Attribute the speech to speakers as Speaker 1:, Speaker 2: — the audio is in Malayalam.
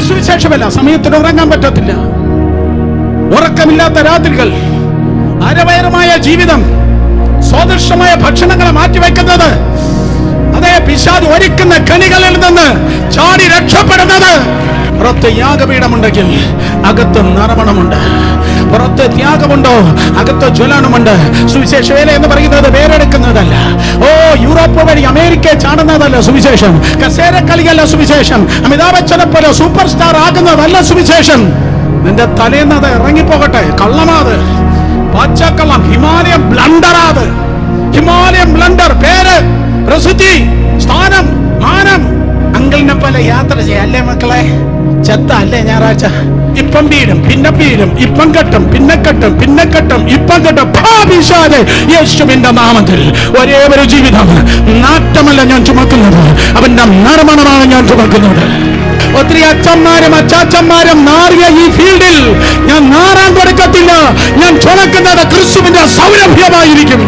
Speaker 1: സുവിശേഷമല്ല. സമയത്തിന് ഉറങ്ങാൻ പറ്റത്തില്ല, ഉറക്കമില്ലാത്ത രാത്രികൾ, അരവയറുമായ ജീവിതം, സ്വാദിഷ്ടമായ ഭക്ഷണങ്ങളെ മാറ്റിവെക്കുന്നത്, അതേ പിശാച് ഒരുക്കുന്ന കണികളിൽ നിന്ന് ചാടി രക്ഷപ്പെടുന്നത്. പുറത്ത് യാഗപീഠമുണ്ടെങ്കിൽ അകത്ത് നറുമണമുണ്ട്. പുറത്ത് ത്യാഗമുണ്ടോ അകത്ത് ജ്വലനമുണ്ട്. സുവിശേഷ വേല എന്ന് പറയുന്നത് വേരെടുക്കുന്നതല്ല. യൂറോപ്പ് വഴി അമേരിക്കയെ ചാടുന്നതല്ല സുവിശേഷം. കസേര കളിയല്ല സുവിശേഷം. അമിതാഭ് ബച്ചനെ പോലെ സൂപ്പർ സ്റ്റാർ ആകുന്നതല്ല സുവിശേഷം. നിന്റെ തലേന്നത് ഇറങ്ങിപ്പോകട്ടെ. കള്ളമാത്, പച്ചക്കള്ളം, ഹിമാലയം ബ്ലണ്ടറാത്. ഹിമാലയം ബ്ലണ്ടർ, പേര്, പ്രസിദ്ധി, സ്ഥാനം, മാനം, അങ്കിളിനെ പോലെ യാത്ര ചെയ്യല്ലേ മക്കളെ. ചെത്ത അല്ലേ ഞായറാഴ്ച. ഇപ്പം വീഴും, പിന്നെ വീഴും, ഇപ്പം കെട്ടും, പിന്നെ കെട്ടും, പിന്നെ കെട്ടും, ഇപ്പം കെട്ടും. യേശുവിന്റെ നാമത്തിൽ ഒരേ ഒരു ജീവിതം, നാട്ടമല്ല ഞാൻ ചുമക്കുന്നത്, അവന്റെ നറുമണമാണ് ഞാൻ ചുമക്കുന്നത്. ഒത്തിരി അച്ഛന്മാരും അച്ചാച്ചന്മാരും നാറിയ ഈ ഫീൽഡിൽ ഞാൻ നാറാൻ കൊടുക്കത്തില്ല. ഞാൻ ചുമക്കുന്നത് ക്രിസ്തുവിന്റെ സൗരഭ്യമായിരിക്കും.